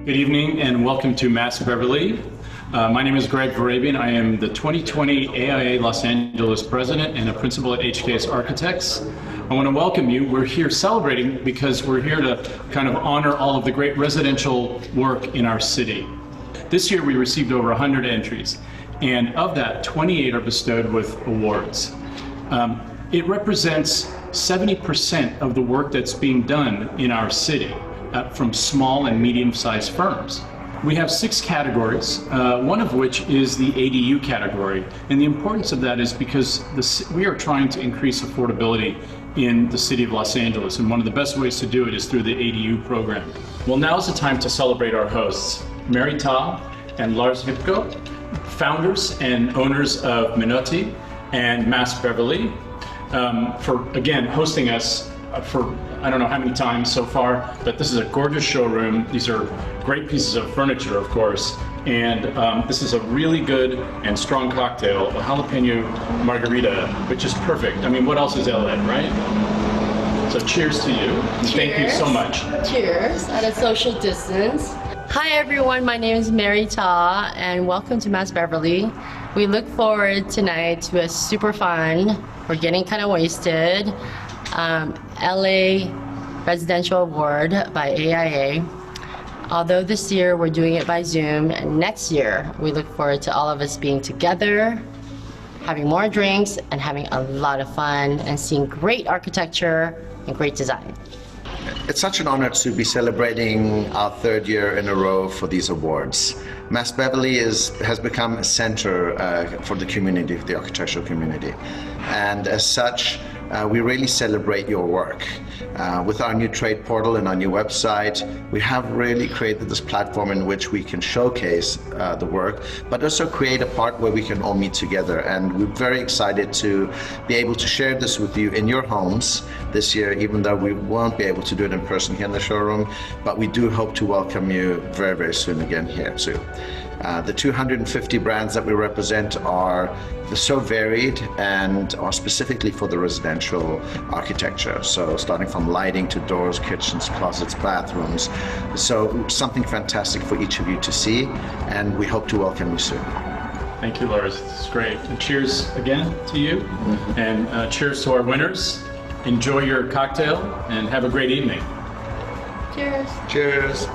Good evening and welcome to Mass Beverly. My name is Greg Varabian. I am the 2020 AIA Los Angeles President and a Principal at HKS Architects. I want to welcome you. We're here celebrating because we're here to kind of honor all of the great residential work in our city. This year we received over 100 entries, and of that, 28 are bestowed with awards. It represents 70% of the work that's being done in our city. From small and medium-sized firms. We have 6 categories, one of which is the ADU category. And the importance of that is because we are trying to increase affordability in the city of Los Angeles. And one of the best ways to do it is through the ADU program. Well, now is the time to celebrate our hosts, Mary Ta and Lars Vipko, founders and owners of Minotti and Mass Beverly, for, again, hosting us for I don't know how many times so far, but this is a gorgeous showroom. These are great pieces of furniture, of course, and this is a really good and strong cocktail, a jalapeno margarita, which is perfect. I mean, what else is LA, right? So cheers to you. Cheers. Thank you so much. Cheers at a social distance. Hi everyone, my name is Mary Ta, and welcome to Mass Beverly. We look forward tonight to a super fun, we're getting kind of wasted, LA Residential Award by AIA. Although this year we're doing it by Zoom, and next year we look forward to all of us being together, having more drinks, and having a lot of fun, and seeing great architecture and great design. It's such an honor to be celebrating our 3rd year in a row for these awards. Mass Beverly has become a center for the community, the architectural community. And as such, we really celebrate your work. With our new trade portal and our new website, we have really created this platform in which we can showcase the work, but also create a part where we can all meet together. And we're very excited to be able to share this with you in your homes this year, even though we won't be able to do it in person here in the showroom, but we do hope to welcome you very, very soon again here too. The 250 brands that we represent are so varied and are specifically for the residential architecture. So starting from lighting to doors, kitchens, closets, bathrooms. So something fantastic for each of you to see, and we hope to welcome you soon. Thank you, Lars. It's great. And cheers again to you. And cheers to our winners. Enjoy your cocktail and have a great evening. Cheers. Cheers.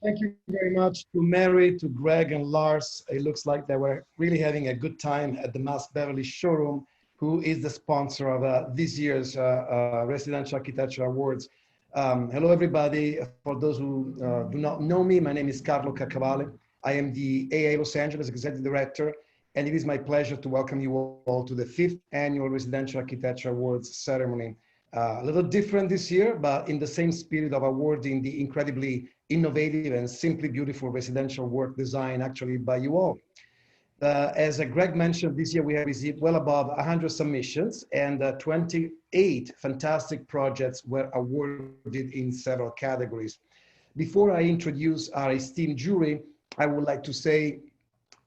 Thank you very much to Mary, to Greg and Lars. It looks like they were really having a good time at the Mass Beverly showroom, who is the sponsor of this year's Residential Architecture Awards. Hello, everybody. For those who do not know me, my name is Carlo Caccavale. I am the AIA Los Angeles Executive Director, and it is my pleasure to welcome you all to the 5th Annual Residential Architecture Awards ceremony. A little different this year, but in the same spirit of awarding the incredibly innovative and simply beautiful residential work design actually by you all. As Greg mentioned, this year we have received well above 100 submissions, and 28 fantastic projects were awarded in several categories. Before I introduce our esteemed jury, I would like to say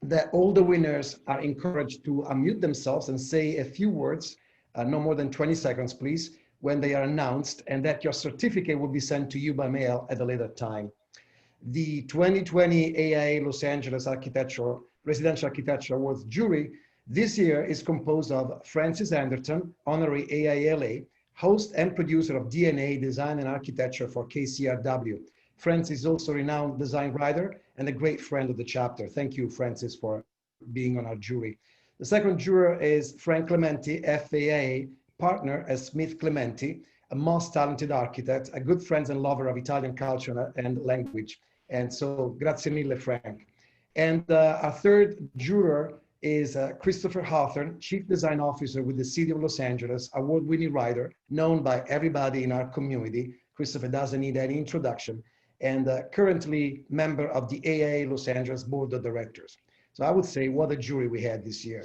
that all the winners are encouraged to unmute themselves and say a few words, no more than 20 seconds, please, when they are announced, and that your certificate will be sent to you by mail at a later time. The 2020 AIA Los Angeles Residential Architecture Awards jury this year is composed of Francis Anderton, honorary AILA, host and producer of DNA Design and Architecture for KCRW. Francis is also a renowned design writer and a great friend of the chapter. Thank you, Francis, for being on our jury. The second juror is Frank Clementi, FAA partner at Smith Clementi, a most talented architect, a good friend and lover of Italian culture and language. And so, grazie mille, Frank. And our third juror is Christopher Hawthorne, Chief Design Officer with the City of Los Angeles, award-winning writer, known by everybody in our community. Christopher doesn't need any introduction, and currently member of the AIA Los Angeles Board of Directors. So I would say what a jury we had this year.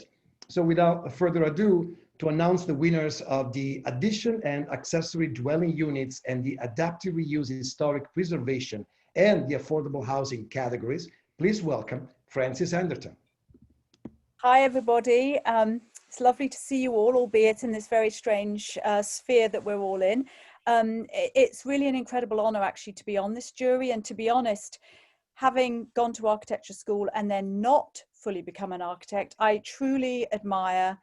So without further ado, to announce the winners of the addition and accessory dwelling units and the adaptive reuse historic preservation and the affordable housing categories, please welcome Frances Anderton. Hi, everybody. It's lovely to see you all, albeit in this very strange sphere that we're all in. It's really an incredible honor, actually, to be on this jury. And to be honest, having gone to architecture school and then not fully become an architect, I truly admire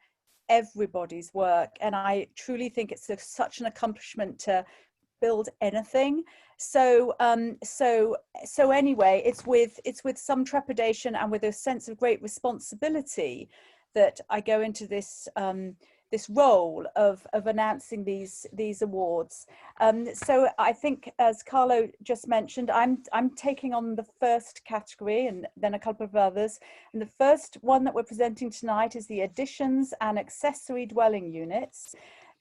everybody's work. And I truly think it's such an accomplishment to build anything. So anyway, it's with some trepidation and with a sense of great responsibility that I go into this this role of announcing these awards. So I think, as Carlo just mentioned, I'm taking on the first category and then a couple of others. And the first one that we're presenting tonight is the additions and accessory dwelling units,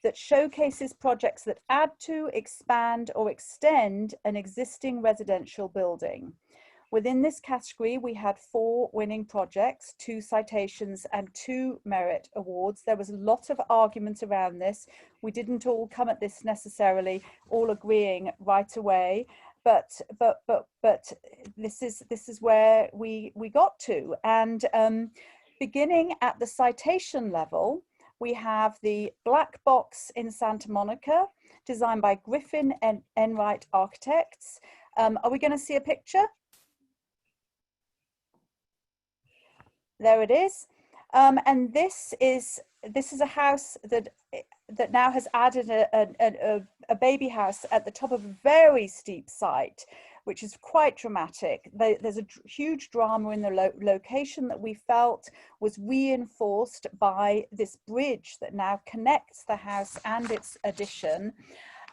that showcases projects that add to, expand, or extend an existing residential building. Within this category, we had 4 winning projects, 2 citations, and 2 merit awards. There was a lot of argument around this. We didn't all come at this necessarily all agreeing right away, but this is where we got to. And beginning at the citation level, we have the Black Box in Santa Monica, designed by Griffin and Enright Architects. Are we going to see a picture? There it is. And this is a house that now has added a baby house at the top of a very steep site, which is quite dramatic. There's a huge drama in the location that we felt was reinforced by this bridge that now connects the house and its addition.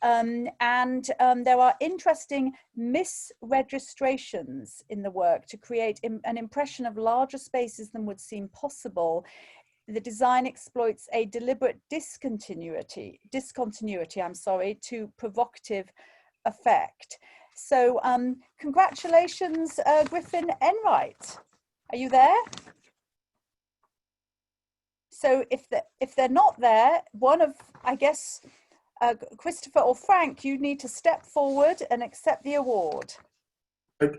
There are interesting misregistrations in the work to create an impression of larger spaces than would seem possible. The design exploits a deliberate discontinuity, to provocative effect. So congratulations, Griffin Enright. Are you there? So if they're not there, one of, I guess, Christopher or Frank, you need to step forward and accept the award.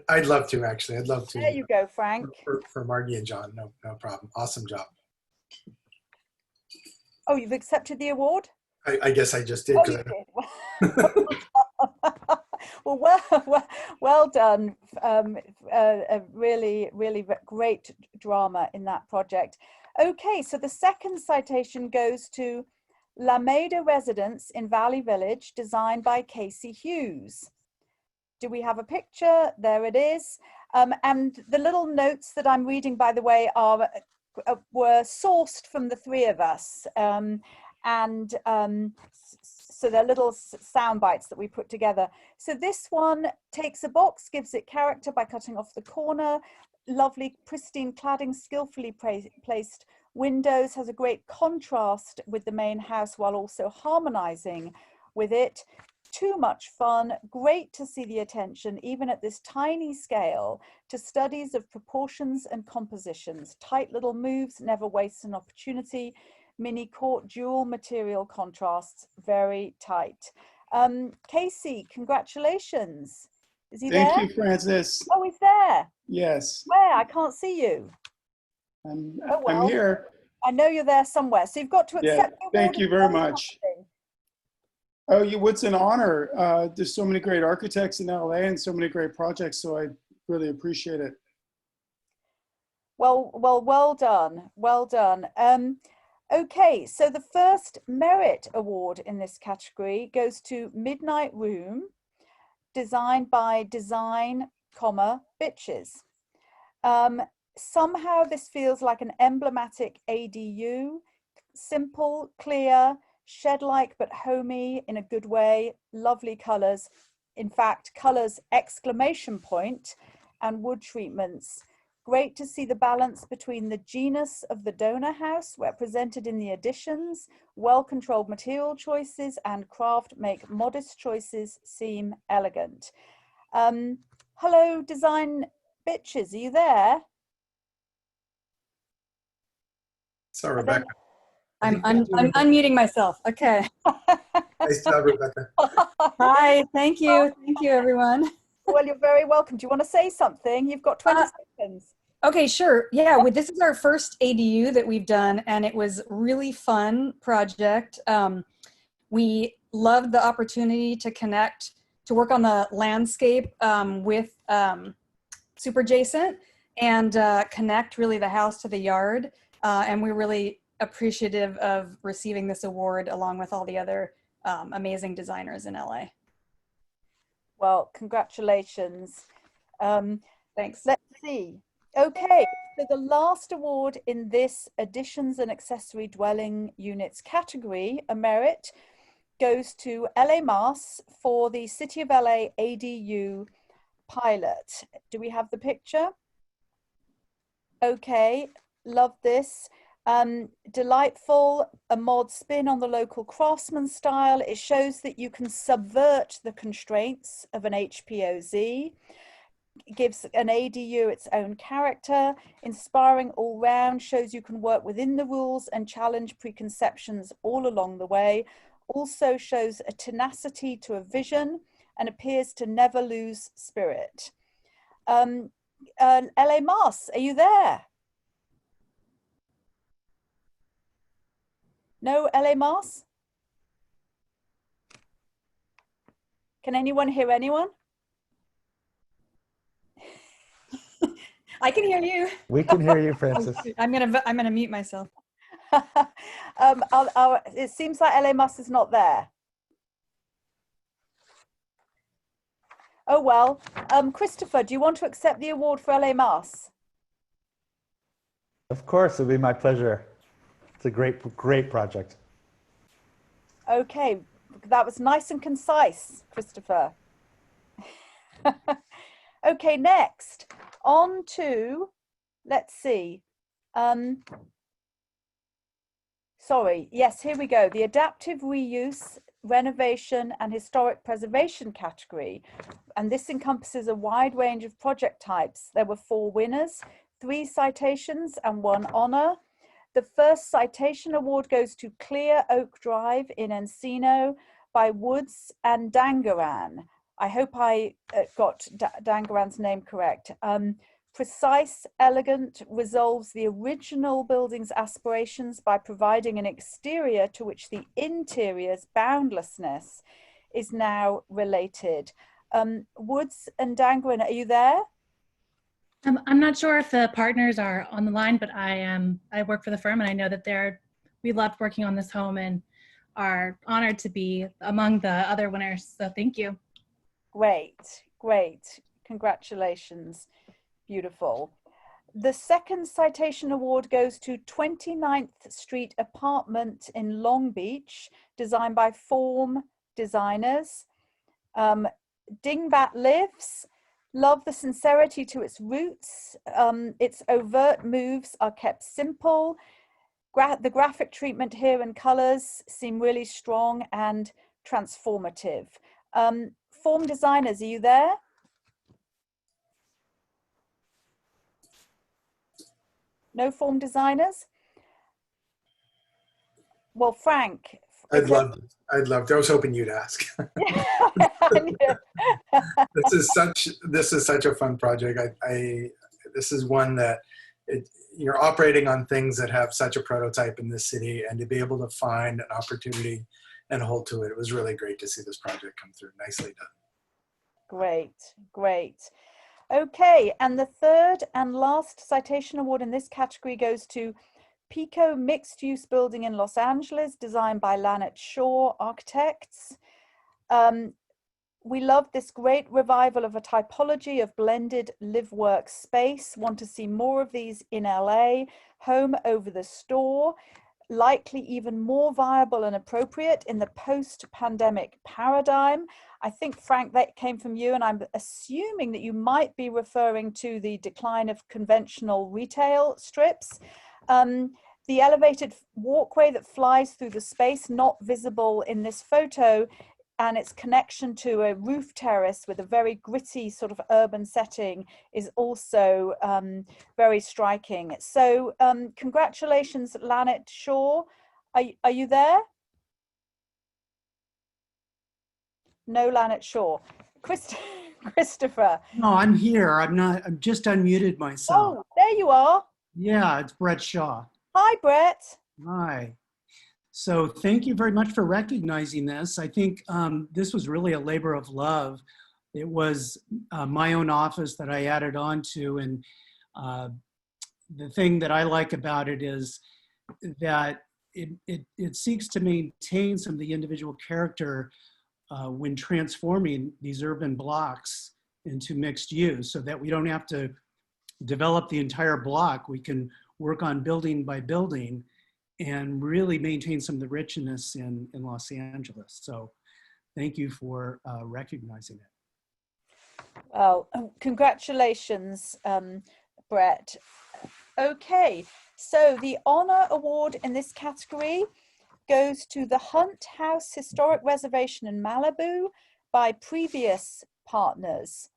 I'd love to, actually. I'd love to. There you go, Frank. For Margie and John, no problem. Awesome job. Oh, you've accepted the award? I guess I just did. Oh, you did. Well done. A really great drama in that project. Okay, so the second citation goes to Lameda Residence in Valley Village, designed by Casey Hughes. Do we have a picture? There it is. And the little notes that I'm reading, by the way, were sourced from the 3 of us. So they're little sound bites that we put together. So this one takes a box, gives it character by cutting off the corner. Lovely, pristine cladding, skillfully placed windows, has a great contrast with the main house while also harmonizing with it. Too much fun. Great to see the attention, even at this tiny scale, to studies of proportions and compositions. Tight little moves, never waste an opportunity. Mini court, dual material contrasts, very tight. Casey, congratulations. Is he there? Thank you, Francis. Oh, he's there. Yes, Where? I can't see you. I'm here. I know you're there somewhere. So you've got to accept the award. Thank you very much. Oh, what's an honor. There's so many great architects in LA and so many great projects, so I really appreciate it. Well done. Well done. Okay, so the first merit award in this category goes to Midnight Room, designed by Design, Bitches. Somehow this feels like an emblematic ADU, simple, clear, shed-like but homey in a good way, lovely colors. In fact, colors exclamation point and wood treatments. Great to see the balance between the genus of the donor house represented in the additions, well-controlled material choices, and craft make modest choices seem elegant. Hello, Design Bitches, are you there? So, Rebecca. I'm unmuting myself. Okay. Nice job, Rebecca. Hi, thank you. Thank you, everyone. Well, you're very welcome. Do you want to say something? You've got 20 seconds. Okay, sure. Yeah, this is our first ADU that we've done, and it was really fun project. We loved the opportunity to connect, to work on the landscape with Superjacent and connect really the house to the yard. And we're really appreciative of receiving this award along with all the other amazing designers in LA. Well, congratulations. Thanks. Let's see. Okay, so the last award in this additions and accessory dwelling units category, a merit, goes to LA Mass for the City of LA ADU pilot. Do we have the picture? Okay, love this. Delightful, a mod spin on the local craftsman style. It shows that you can subvert the constraints of an HPOZ. It gives an ADU its own character, inspiring all round, shows you can work within the rules and challenge preconceptions all along the way. Also shows a tenacity to a vision and appears to never lose spirit. LA Mass, are you there? No, LA Mass? Can anyone hear anyone? I can hear you. We can hear you, Francis. I'm gonna mute myself. It seems like LA Mass is not there. Oh well, Christopher, do you want to accept the award for LA Mass? Of course, it'll be my pleasure. It's a great project. Okay, that was nice and concise, Christopher. Okay, next, on to, let's see. Sorry, yes, here we go. The adaptive reuse, renovation and historic preservation category. And this encompasses a wide range of project types. There were 4 winners, 3 citations and 1 honor. The first citation award goes to Clear Oak Drive in Encino by Woods and Dangaran. I hope I got Dangaran's name correct. Precise, elegant, resolves the original building's aspirations by providing an exterior to which the interior's boundlessness is now related. Woods and Dangaran, are you there? I'm not sure if the partners are on the line, but I work for the firm and I know that we loved working on this home and are honored to be among the other winners. So thank you. Great, great. Congratulations. Beautiful. The second citation award goes to 29th Street Apartment in Long Beach, designed by Form Designers. Dingbat Lives. Love the sincerity to its roots. Its overt moves are kept simple. The graphic treatment here and colors seem really strong and transformative. Form Designers, are you there? No Form Designers? Well, Frank. I'd love to. I was hoping you'd ask. This is such a fun project. This is one that you're operating on things that have such a prototype in this city, and to be able to find an opportunity and hold to it. It was really great to see this project come through. Nicely done. Great, great. Okay, and the third and last citation award in this category goes to Pico Mixed Use Building in Los Angeles, designed by Lanet Shaw Architects. We love this great revival of a typology of blended live-work space. Want to see more of these in LA. Home over the store, likely even more viable and appropriate in the post-pandemic paradigm. I think, Frank, that came from you, and I'm assuming that you might be referring to the decline of conventional retail strips. The elevated walkway that flies through the space, not visible in this photo, and its connection to a roof terrace with a very gritty sort of urban setting is also very striking. So congratulations, Lanet Shaw. Are you there? No Lanet Shaw. Christopher? No, I'm here. I'm just unmuted myself. Oh, there you are. Yeah, it's Brett Shaw. Hi, Brett. Hi. So thank you very much for recognizing this. I think this was really a labor of love. It was my own office that I added on to, and the thing that I like about it is that it seeks to maintain some of the individual character when transforming these urban blocks into mixed use, so that we don't have to develop the entire block. We can work on building by building and really maintain some of the richness in Los Angeles. So thank you for recognizing it. Well, congratulations, Brett. Okay, so the honor award in this category goes to the Hunt House Historic Reservation in Malibu by previous partners.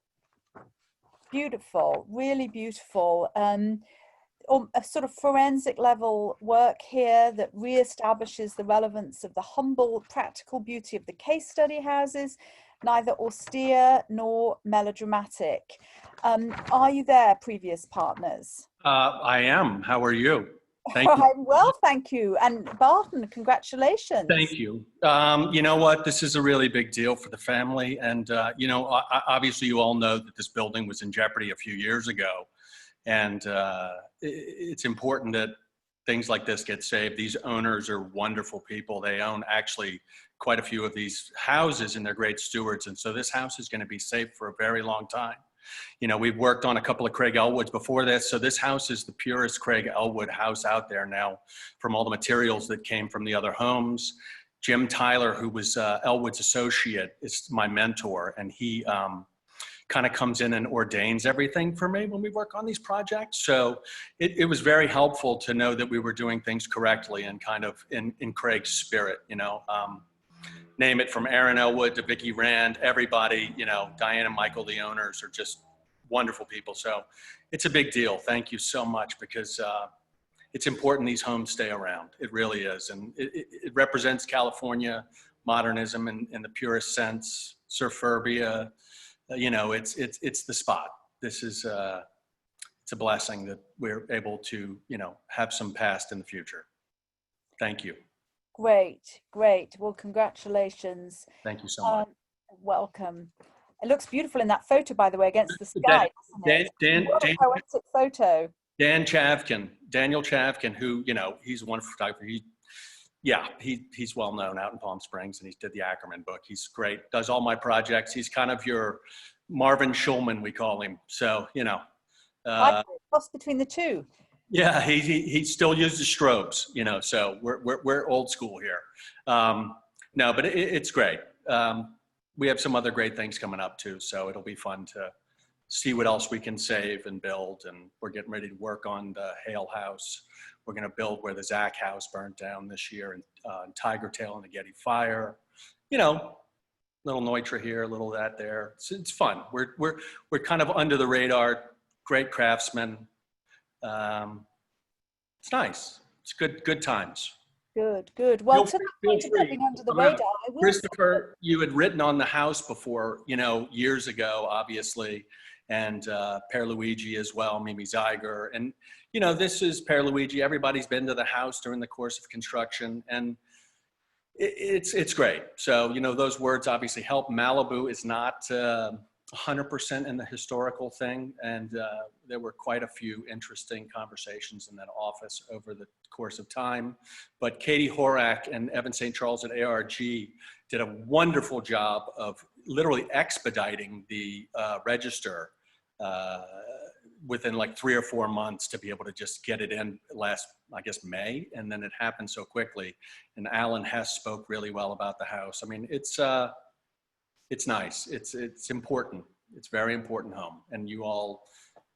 Beautiful, really beautiful. A sort of forensic level work here that reestablishes the relevance of the humble, practical beauty of the case study houses, neither austere nor melodramatic. Are you there, previous partners? I am. How are you? Thank you. I'm well, thank you. And Barton, congratulations. Thank you. You know what? This is a really big deal for the family. And, you know, obviously you all know that this building was in jeopardy a few years ago. And it's important that things like this get saved. These owners are wonderful people. They own actually quite a few of these houses, and they're great stewards. And so this house is going to be safe for a very long time. You know, we've worked on a couple of Craig Elwoods before this. So this house is the purest Craig Elwood house out there now, from all the materials that came from the other homes. Jim Tyler, who was Elwood's associate, is my mentor, and he kind of comes in and ordains everything for me when we work on these projects. So it was very helpful to know that we were doing things correctly and kind of in Craig's spirit, you know. Name it, from Aaron Elwood to Vicki Rand, everybody, you know, Diane and Michael, the owners, are just wonderful people. So it's a big deal. Thank you so much, because it's important these homes stay around. It really is. And it represents California modernism in the purest sense, surfurbia. You know, it's the spot. This is, it's a blessing that we're able to, you know, have some past in the future. Thank you. Great, great. Well, congratulations. Thank you so much. Welcome. It looks beautiful in that photo, by the way, against the sky. What a poetic photo. Daniel Chavkin, who, you know, he's a wonderful photographer. He's well known out in Palm Springs, and he did the Ackerman book. He's great, does all my projects. He's kind of your Marvin Schulman, we call him. So, you know. I cross between the two. Yeah, he still uses strobes, you know, so we're old school here. No, but it's great. We have some other great things coming up too, so it'll be fun to see what else we can save and build. And we're getting ready to work on the Hale House. We're going to build where the Zach House burnt down this year, and Tiger Tail and the Getty Fire. You know, little Neutra here, a little that there. It's fun. We're kind of under the radar. Great craftsmen. It's nice. It's good times. Good. Well, to that point of being under the radar, I will Christopher, you had written on the house before, you know, years ago, obviously, and Pierluigi as well, Mimi Zeiger. And, you know, this is Pierluigi. Everybody's been to the house during the course of construction, and it's great. So, you know, those words obviously help. Malibu is not 100% in the historical thing, and there were quite a few interesting conversations in that office over the course of time. But Katie Horak and Evan St. Charles at ARG did a wonderful job of literally expediting the register within like 3 or 4 months to be able to just get it in last, I guess, May, and then it happened so quickly. And Alan Hess spoke really well about the house. I mean, it's nice. It's important. It's very important home, and you all,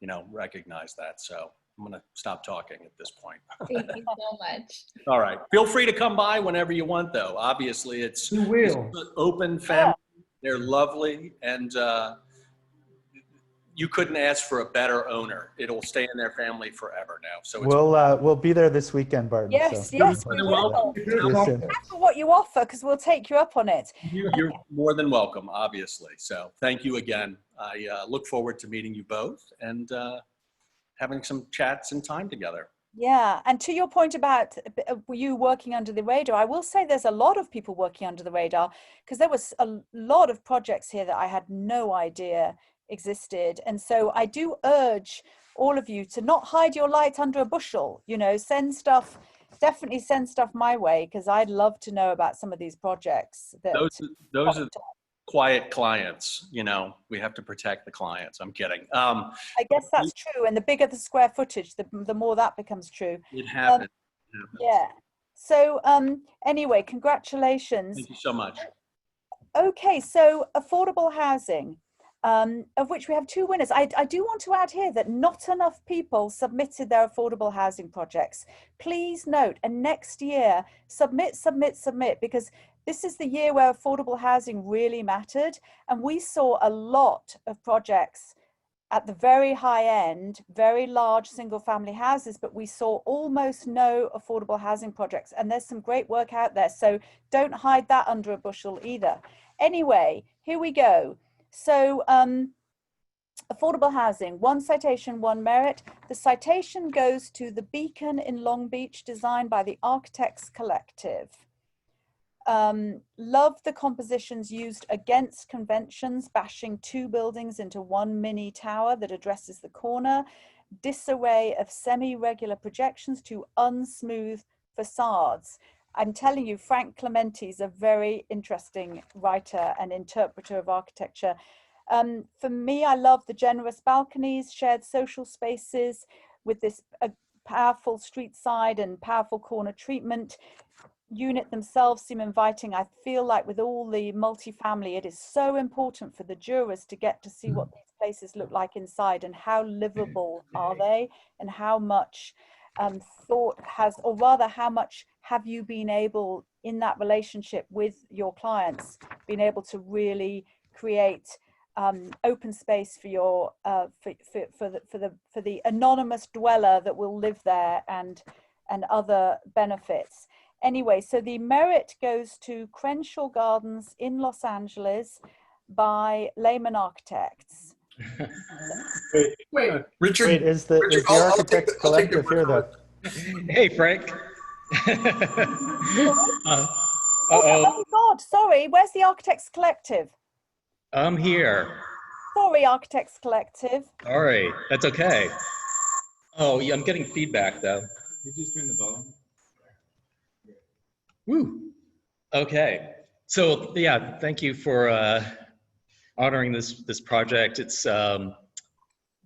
you know, recognize that. So I'm going to stop talking at this point. Thank you so much. All right. Feel free to come by whenever you want, though. Obviously, it's an open family. They're lovely, and you couldn't ask for a better owner. It'll stay in their family forever now. So it's we'll be there this weekend, Barton. Yes, so. yes. We will. Careful what you offer, because we'll take you up on it. You're more than welcome, obviously. So thank you again. I look forward to meeting you both and having some chats and time together. Yeah, and to your point about you working under the radar, I will say there's a lot of people working under the radar, because there was a lot of projects here that I had no idea existed. And so I do urge all of you to not hide your light under a bushel, you know, definitely send stuff my way, because I'd love to know about some of these projects. Those are quiet clients, you know, we have to protect the clients. I'm kidding. I guess that's true. And the bigger the square footage, the more that becomes true. It happens. Yeah. So anyway, congratulations. Thank you so much. Okay, so affordable housing, of which we have 2 winners. I do want to add here that not enough people submitted their affordable housing projects. Please note, and next year, submit, because this is the year where affordable housing really mattered. And we saw a lot of projects at the very high end, very large single family houses, but we saw almost no affordable housing projects. And there's some great work out there. So don't hide that under a bushel either. Anyway, here we go. So affordable housing, 1 citation, 1 merit. The citation goes to the Beacon in Long Beach, designed by the Architects Collective. Love the compositions used against conventions, bashing 2 buildings into 1 mini tower that addresses the corner. Disarray of semi-regular projections to unsmooth facades. I'm telling you, Frank Clementi is a very interesting writer and interpreter of architecture. For me, I love the generous balconies, shared social spaces with this powerful street side and powerful corner treatment. Unit themselves seem inviting. I feel like with all the multifamily, it is so important for the jurors to get to see what these places look like inside and how livable are they, and how much thought has, or rather how much have you been able in that relationship with your clients, been able to really create open space for your for the anonymous dweller that will live there, and other benefits. Anyway, so the merit goes to Crenshaw Gardens in Los Angeles by Lehman Architects. Wait, Richard. Wait, is the Architects Collective here though? Hey, Frank. Oh God, sorry, where's the Architects Collective? I'm here. Sorry, Architects Collective. All right, that's okay. Oh, yeah, I'm getting feedback though. You just turn the volume. Woo. Okay. So yeah, thank you for honoring this project. It's a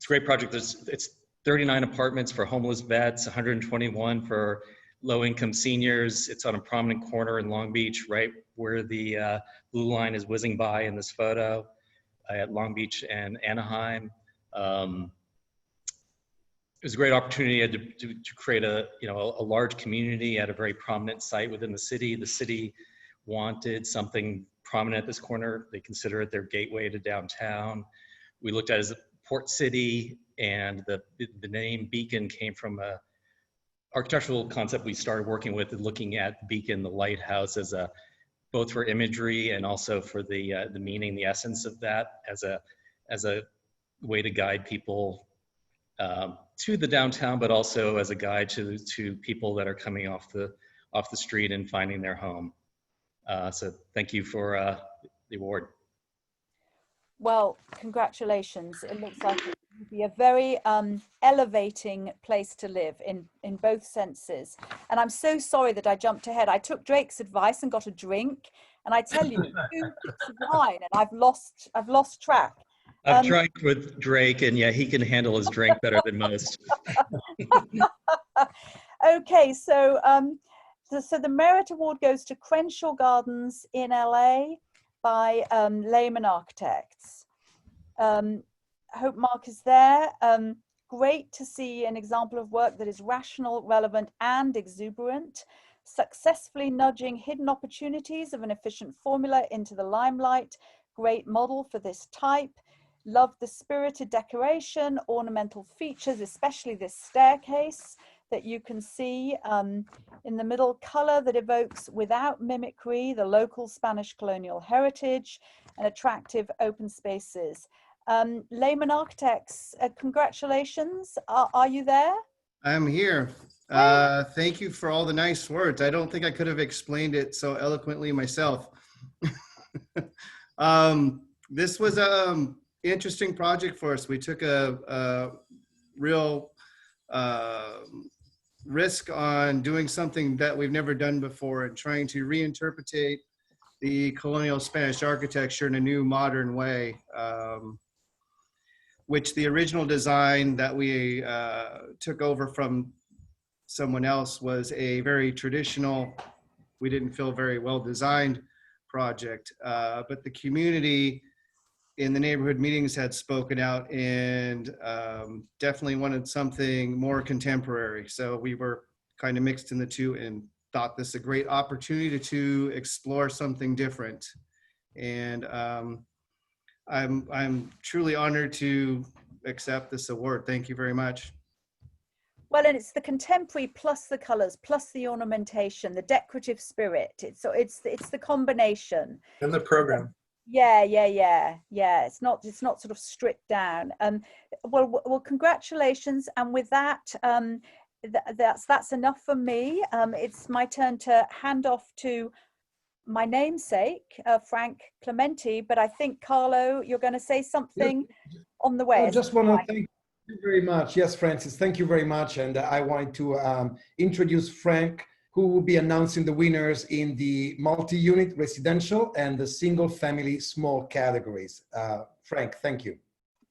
great project. It's 39 apartments for homeless vets, 121 for low-income seniors. It's on a prominent corner in Long Beach, right where the blue line is whizzing by in this photo at Long Beach and Anaheim. It was a great opportunity to create a large community at a very prominent site within the city. The city wanted something prominent at this corner. They consider it their gateway to downtown. We looked at it as a port city, and the name Beacon came from a architectural concept we started working with, looking at Beacon, the lighthouse, as both for imagery and also for the meaning, the essence of that, as a way to guide people to the downtown, but also as a guide to people that are coming off the street and finding their home. So thank you for the award. Well, congratulations. It looks like it would be a very elevating place to live in both senses. And I'm so sorry that I jumped ahead. I took Drake's advice and got a drink. And I tell you, 2 sips of wine, and I've lost track. I've drank with Drake, and yeah, he can handle his drink better than most. Okay, so so the Merit Award goes to Crenshaw Gardens in LA by Lehman Architects. I hope Mark is there. Great to see an example of work that is rational, relevant, and exuberant, successfully nudging hidden opportunities of an efficient formula into the limelight. Great model for this type. Love the spirited decoration, ornamental features, especially this staircase that you can see in the middle, color that evokes without mimicry the local Spanish colonial heritage, and attractive open spaces. Lehman Architects, congratulations. Are you there? I'm here. Thank you for all the nice words. I don't think I could have explained it so eloquently myself. This was an interesting project for us. We took a real risk on doing something that we've never done before and trying to reinterpret the colonial Spanish architecture in a new modern way. Which the original design that we took over from someone else was a very traditional, we didn't feel very well designed project. But the community in the neighborhood meetings had spoken out and definitely wanted something more contemporary. So we were kind of mixed in the two and thought this a great opportunity to explore something different. And I'm truly honored to accept this award. Thank you very much. Well, and it's the contemporary plus the colors plus the ornamentation, the decorative spirit. It's the combination. And the program. Yeah. It's not sort of stripped down. Well, congratulations. And with that, that's enough for me. It's my turn to hand off to my namesake, Frank Clementi, but I think, Carlo, you're going to say something on the way. I just want to thank you very much. Yes, Francis, thank you very much. And I want to introduce Frank, who will be announcing the winners in the multi-unit residential and the single family small categories. Frank, thank you.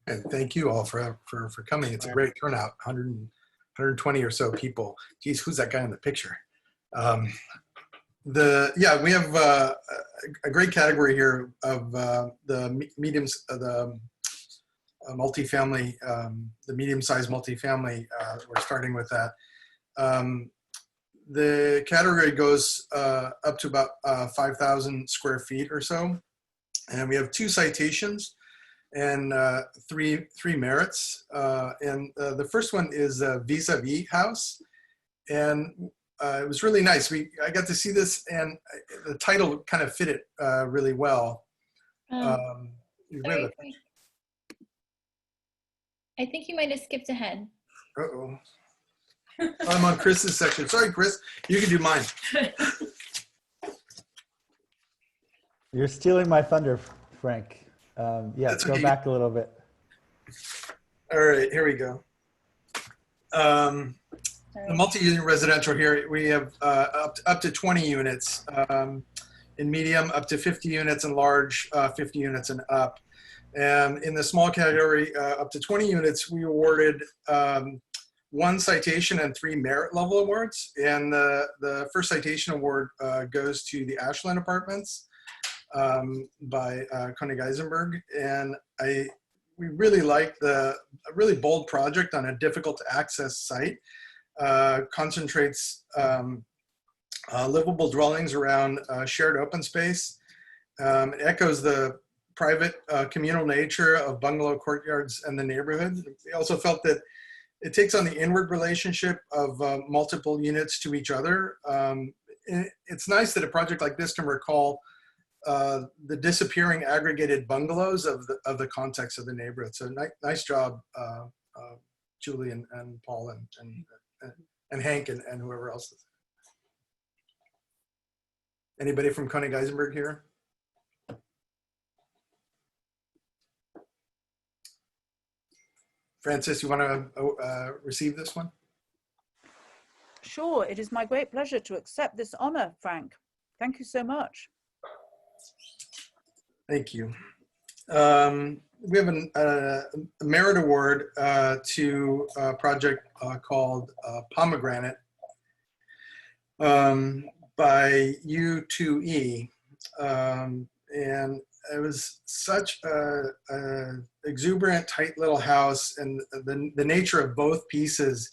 And thank you all for coming. It's a great turnout, 120 or so people. Geez, who's that guy in the picture? We have a great category here of the mediums, the multifamily, the medium-sized multifamily. We're starting with that. The category goes up to about 5,000 square feet or so, and we have 2 citations and three merits. And the first one is Vis-a-Vis House, and it was really nice. I got to see this, and the title kind of fit it really well. Sorry, I think you might have skipped ahead. Uh-oh. I'm on Chris's section. Sorry, Chris. You can do mine. You're stealing my thunder, Frank. Yeah, That's go okay. back a little bit. All right, here we go. The multi-unit residential here, we have up to 20 units. In medium, up to 50 units, and large, 50 units and up. And in the small category, up to 20 units, we awarded 1 citation and 3 merit level awards. And the first citation award goes to the Ashland Apartments by Koenig Eisenberg. And we really liked a really bold project on a difficult to access site. Concentrates livable dwellings around shared open space. It echoes the private communal nature of bungalow courtyards and the neighborhood. We also felt that it takes on the inward relationship of multiple units to each other. It's nice that a project like this can recall the disappearing aggregated bungalows of the context of the neighborhood. So nice job, Julie and Paul and Hank and whoever else. Anybody from Koenig Eisenberg here? Francis, you want to receive this one? Sure, it is my great pleasure to accept this honor, Frank. Thank you so much. Thank you. We have a merit award to a project called Pomegranate by U2E. And it was such a exuberant, tight little house, and the nature of both pieces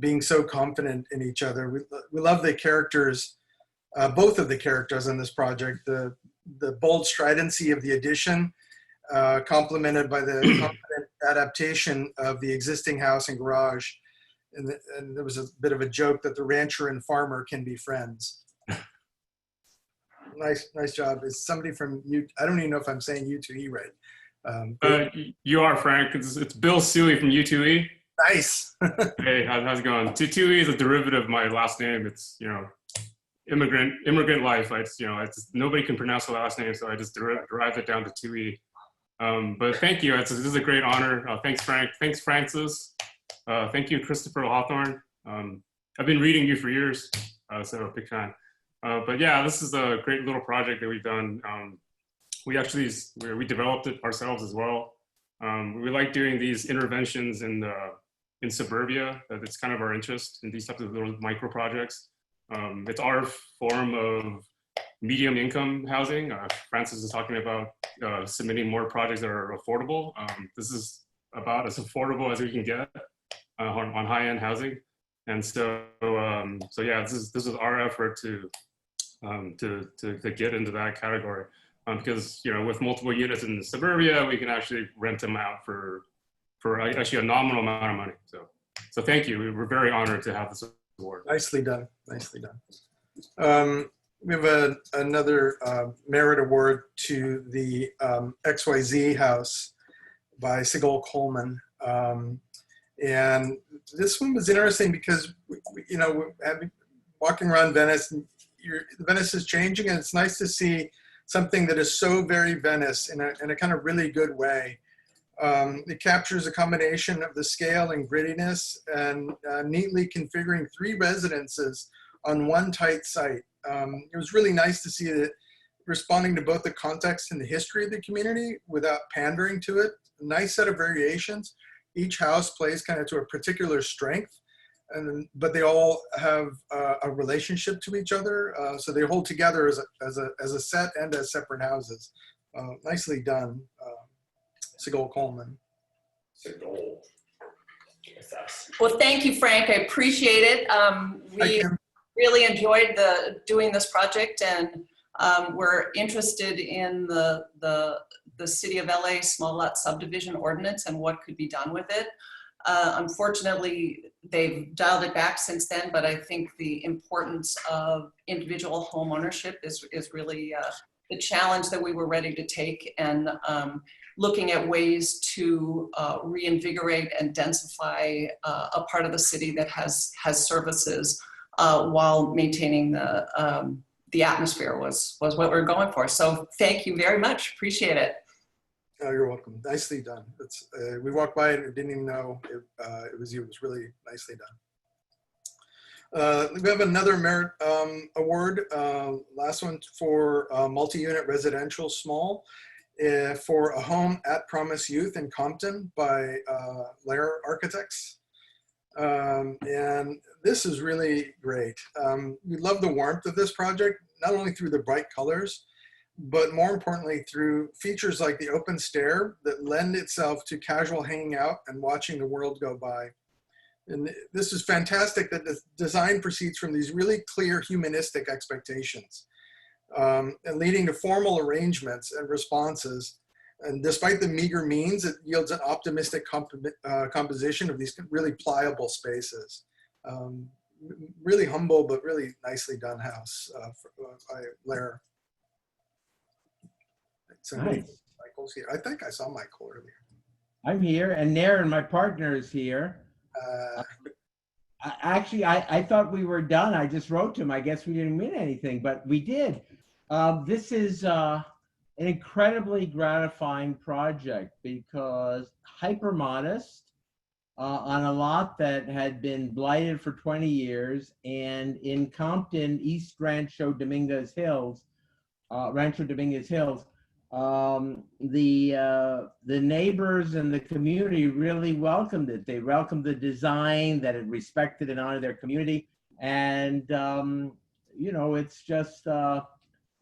being so confident in each other. We love the characters, both of the characters on this project, the bold stridency of the addition, complemented by the confident adaptation of the existing house and garage. And there was a bit of a joke that the rancher and farmer can be friends. Nice job. Is somebody from I don't even know if I'm saying U2E right. You are Frank. It's Bill Suey from U2E. Nice. Hey, how's it going? 2E is a derivative of my last name. It's, immigrant life. Nobody can pronounce the last name, so I just derived it down to 2E. But thank you. This is a great honor. Thanks, Frank. Thanks, Francis. Thank you, Christopher Hawthorne. I've been reading you for years, so big fan. But yeah, this is a great little project that we've done. We developed it ourselves as well. We like doing these interventions in suburbia. It's kind of our interest in these types of little micro projects. It's our form of medium income housing. Francis is talking about submitting more projects that are affordable. This is about as affordable as we can get on high-end housing. And so yeah, this is our effort to get into that category. Because with multiple units in suburbia, we can actually rent them out for actually a nominal amount of money. So thank you. We're very honored to have this award. Nicely done. Nicely done. We have another merit award to the XYZ House by Sigol Coleman. And this one was interesting because walking around Venice, Venice is changing, and it's nice to see something that is so very Venice in a kind of really good way. It captures a combination of the scale and grittiness and neatly configuring 3 residences on one tight site. It was really nice to see it responding to both the context and the history of the community without pandering to it. A nice set of variations. Each house plays kind of to a particular strength, but they all have a relationship to each other. So they hold together as a set and as separate houses. Nicely done, Sigol Coleman. Sigol. Well, thank you, Frank. I appreciate it. We really enjoyed doing this project, and we're interested in the City of LA small lot subdivision ordinance and what could be done with it. Unfortunately, they've dialed it back since then, but I think the importance of individual home ownership is really the challenge that we were ready to take, and looking at ways to reinvigorate and densify a part of the city that has services while maintaining the atmosphere was what we're going for. So thank you very much. Appreciate it. Oh, you're welcome. Nicely done. We walked by and didn't even know it was you. It was really nicely done. We have another merit award. Last one for multi-unit residential small for a home at Promise Youth in Compton by Lair Architects. And this is really great. We love the warmth of this project, not only through the bright colors, but more importantly through features like the open stair that lend itself to casual hanging out and watching the world go by. And this is fantastic that the design proceeds from these really clear humanistic expectations and leading to formal arrangements and responses. And despite the meager means, it yields an optimistic composition of these really pliable spaces. Really humble, but really nicely done house by Lair. So nice. Michael's here. I think I saw Michael earlier. I'm here, and Naren, my partner, is here. Actually, I thought we were done. I just wrote to him. I guess we didn't win anything, but we did. This is an incredibly gratifying project because hyper modest on a lot that had been blighted for 20 years, and in Compton, East Rancho Dominguez Hills, the neighbors and the community really welcomed it. They welcomed the design, that it respected and honored their community. And, it's just,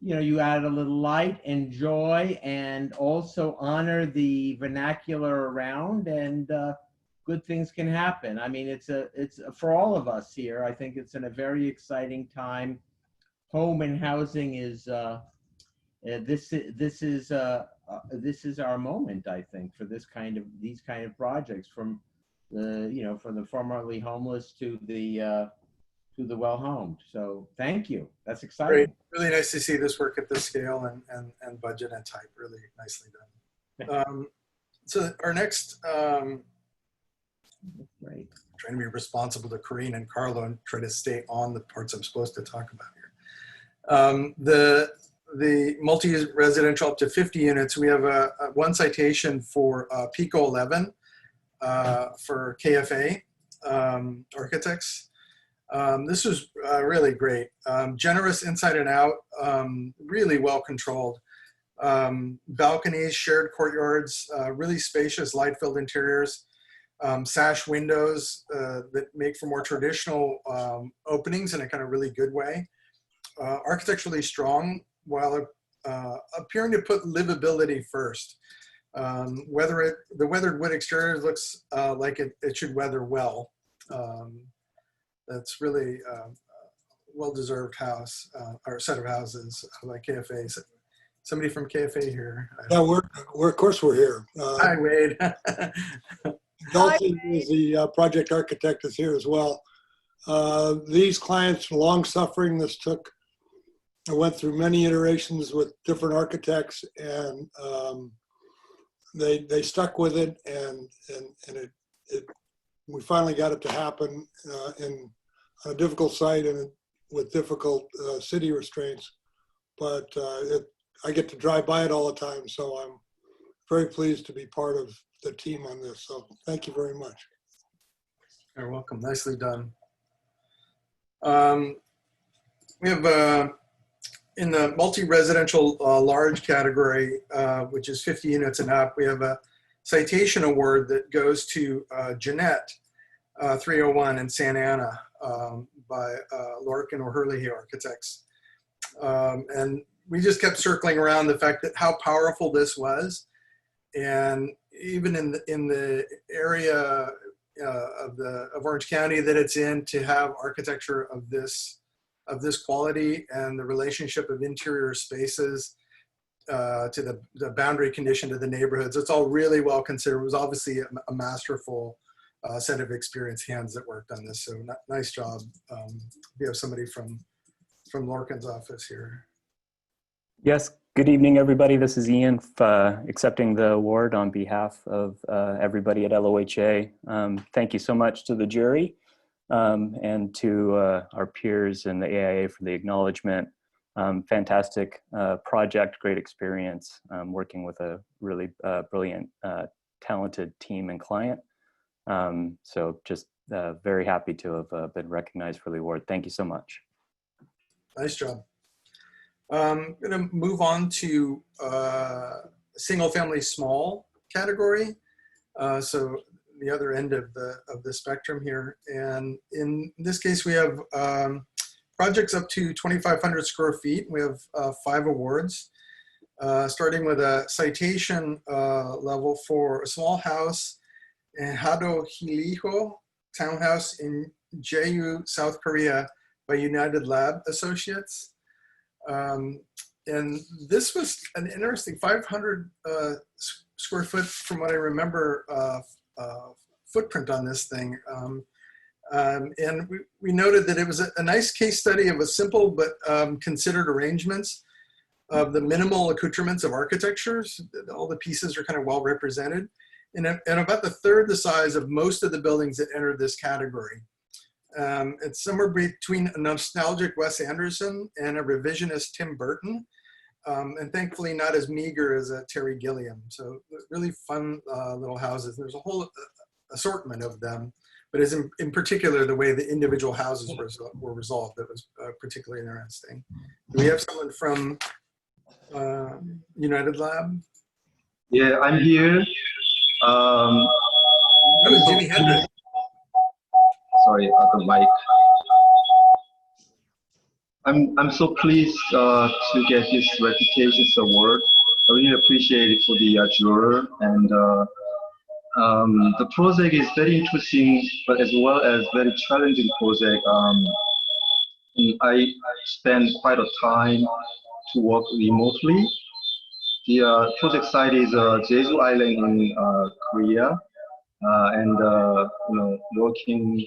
you added a little light and joy and also honor the vernacular around, and good things can happen. I mean, it's for all of us here. I think it's in a very exciting time. Home and housing is, this is our moment, I think, for these kind of projects, from the formerly homeless to the well-homed. So thank you. That's exciting. Great. Really nice to see this work at this scale and budget and type. Really nicely done. So our next, Right. trying to be responsible to Corinne and Carlo and try to stay on the parts I'm supposed to talk about here. The multi-residential up to 50 units, we have one citation for Pico 11 for KFA Architects. This was really great. Generous inside and out, really well controlled. Balconies, shared courtyards, really spacious light-filled interiors, sash windows that make for more traditional openings in a kind of really good way. Architecturally strong while appearing to put livability first. The weathered wood exterior looks like it should weather well. That's really a well-deserved house or set of houses like KFA. Somebody from KFA here. Yeah, we're of course we're here. Hi, Wade. Dulcie is the project architect is here as well. These clients, long suffering. I went through many iterations with different architects, and they stuck with it, and we finally got it to happen in a difficult site and with difficult city restraints. But I get to drive by it all the time, so I'm very pleased to be part of the team on this. So thank you very much. You're welcome. Nicely done. We have in the multi-residential large category, which is 50 units and up, we have a citation award that goes to Jeanette 301 in Santa Ana by Lorcan O'Hurley Architects. And we just kept circling around the fact that how powerful this was. And even in the area of Orange County that it's in, to have architecture of this quality and the relationship of interior spaces to the boundary condition to the neighborhoods, it's all really well considered. It was obviously a masterful set of experienced hands that worked on this. So nice job. We have somebody from Lorcan's office here. Yes, good evening, everybody. This is Ian accepting the award on behalf of everybody at LOHA. Thank you so much to the jury and to our peers in the AIA for the acknowledgement. Fantastic project, great experience working with a really brilliant, talented team and client. So just very happy to have been recognized for the award. Thank you so much. Nice job. I'm going to move on to single family small category. So the other end of the spectrum here. And in this case, we have projects up to 2,500 square feet. We have 5 awards, starting with a citation level for a small house in Hadohiliho townhouse in Jeju, South Korea by United Lab Associates. And this was an interesting 500 square foot, from what I remember, footprint on this thing. And we noted that it was a nice case study of a simple but considered arrangements of the minimal accoutrements of architectures. All the pieces are kind of well represented. And about the third the size of most of the buildings that entered this category. It's somewhere between a nostalgic Wes Anderson and a revisionist Tim Burton, and thankfully not as meager as a Terry Gilliam. So really fun little houses. There's a whole assortment of them, but as in particular the way the individual houses were resolved that was particularly interesting. Do we have someone from United Lab? Yeah, I'm here. Jimi Hendrix. Sorry, the mic. I'm so pleased to get this Reputations Award. I really appreciate it for the juror, and the project is very interesting, but as well as very challenging project. And I spent quite a time to work remotely. The project site is Jeju Island in Korea, and working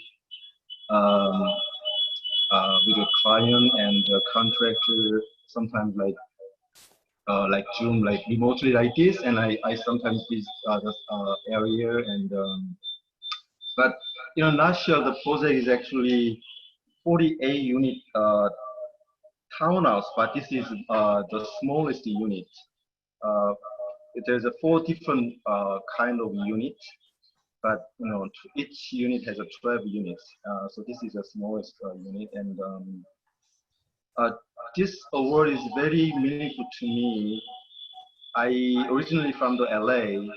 with a client and a contractor, sometimes like like Zoom, like remotely like this, and I sometimes visit the area. And but in a nutshell, the project is actually 48 unit townhouse, but this is the smallest unit. There's a 4 different kind of unit, but each unit has a 12 units. So this is the smallest unit, and this award is very meaningful to me. I originally from the LA,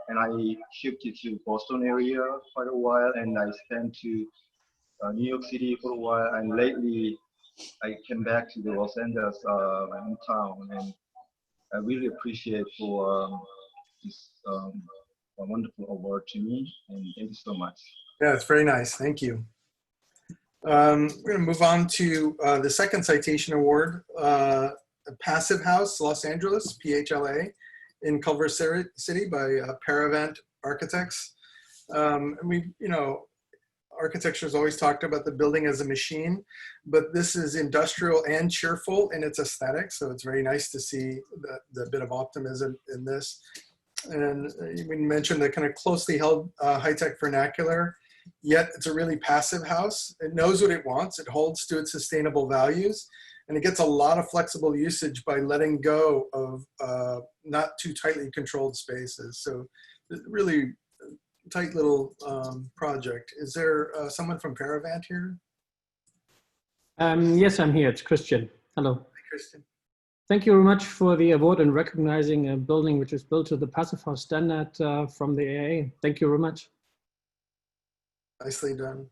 and I shifted to Boston area quite a while, and I spent to New York City for a while, and lately I came back to the Los Angeles, my hometown, and I really appreciate for this a wonderful award to me, and thank you so much. Yeah, it's very nice. Thank you. We're going to move on to the second citation award, Passive House, Los Angeles, PHLA, in Culver City by Paravent Architects. Architecture has always talked about the building as a machine, but this is industrial and cheerful in its aesthetics. So it's very nice to see the bit of optimism in this. And we mentioned the kind of closely held high-tech vernacular, yet it's a really passive house. It knows what it wants. It holds to its sustainable values, and it gets a lot of flexible usage by letting go of not too tightly controlled spaces. So really tight little project. Is there someone from Paravent here? Yes, I'm here. It's Christian. Hello. Hi, Christian. Thank you very much for the award and recognizing a building which is built to the Passive House standard from the AA. Thank you very much. Nicely done.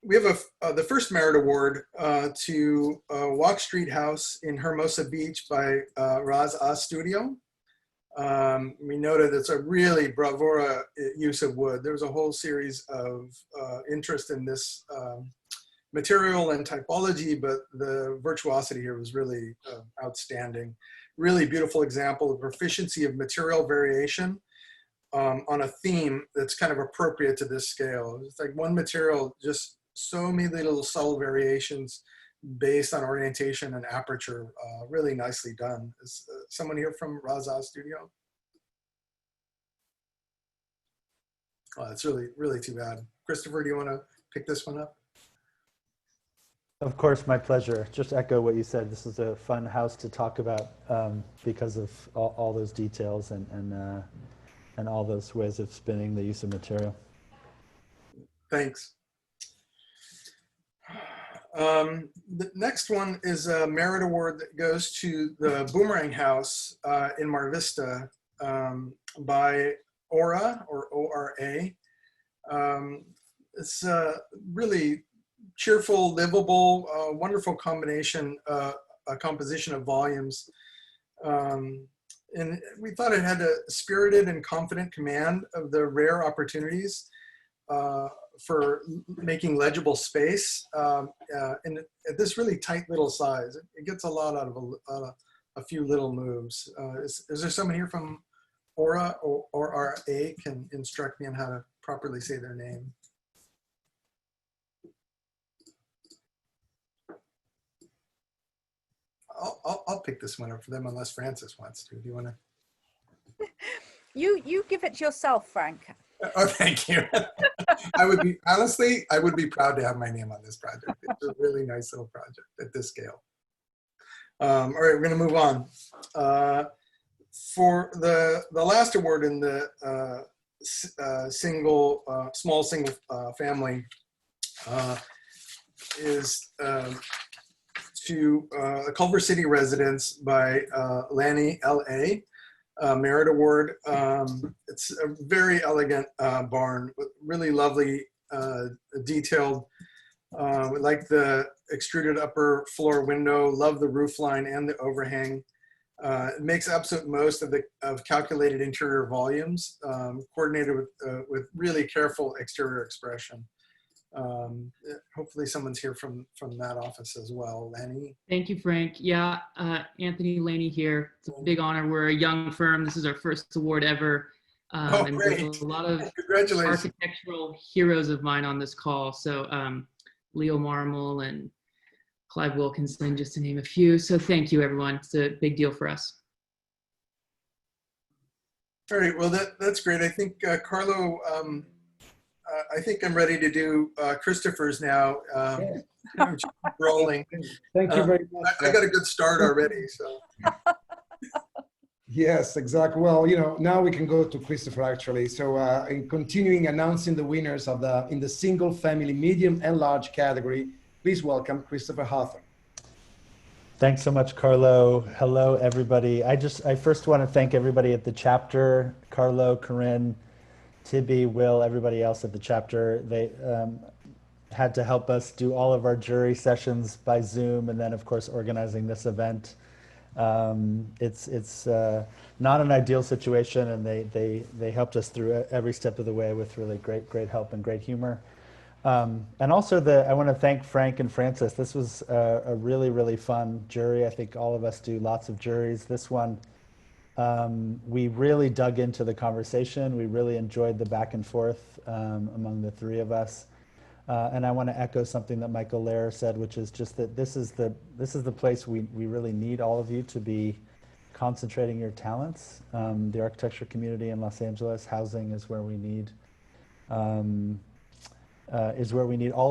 We have the first merit award to Walk Street House in Hermosa Beach by Raz A Studio. We noted it's a really bravura use of wood. There was a whole series of interest in this material and typology, but the virtuosity here was really outstanding. Really beautiful example of proficiency of material variation on a theme that's kind of appropriate to this scale. It's like one material, just so many little subtle variations based on orientation and aperture. Really nicely done. Is someone here from Raza Studio? Oh, that's really, really too bad. Christopher, do you want to pick this one up? Of course, my pleasure. Just echo what you said. This is a fun house to talk about because of all those details and all those ways of spinning the use of material. Thanks. The next one is a merit award that goes to the Boomerang House in Mar Vista by Aura, or O-R-A. It's really cheerful, livable, wonderful combination, a composition of volumes. And we thought it had a spirited and confident command of the rare opportunities for making legible space and at this really tight little size. It gets a lot out of a few little moves. Is there someone here from Aura or R-A can instruct me on how to properly say their name? I'll pick this one up for them unless Francis wants to. Do you want to? You give it to yourself, Frank. Oh, thank you. I would be proud to have my name on this project. It's a really nice little project at this scale. All right, we're going to move on. For the last award in the small single family is to Culver City Residence by Lanny L.A. Merit Award. It's a very elegant barn with really lovely detailed, we like the extruded upper floor window, love the roof line and the overhang. It makes absolute most of calculated interior volumes, coordinated with really careful exterior expression. Hopefully someone's here from that office as well. Lanny? Thank you, Frank. Yeah, Anthony Laney here. It's a big honor. We're a young firm. This is our first award ever. And great. there's a lot of Congratulations. architectural heroes of mine on this call. So Leo Marmol and Clive Wilkinson, just to name a few. So thank you, everyone. It's a big deal for us. All right, well, that's great. I think, Carlo, I think I'm ready to do Christopher's now. Rolling. Thank you very much. I got a good start already, so. Yes, exactly. Well, now we can go to Christopher actually. So in continuing announcing the winners of in the single family medium and large category, please welcome Christopher Hawthorne. Thanks so much, Carlo. Hello, everybody. I first want to thank everybody at the chapter, Carlo, Corinne, Tibby, Will, everybody else at the chapter. They had to help us do all of our jury sessions by Zoom, and then of course organizing this event. It's not an ideal situation, and they helped us through every step of the way with really great help and great humor. And also I want to thank Frank and Francis. This was a really fun jury. I think all of us do lots of juries. This one, we really dug into the conversation. We really enjoyed the back and forth among the three of us. And I want to echo something that Michael Lehrer said, which is just that this is the place we really need all of you to be concentrating your talents. The architecture community in Los Angeles, housing is where we need all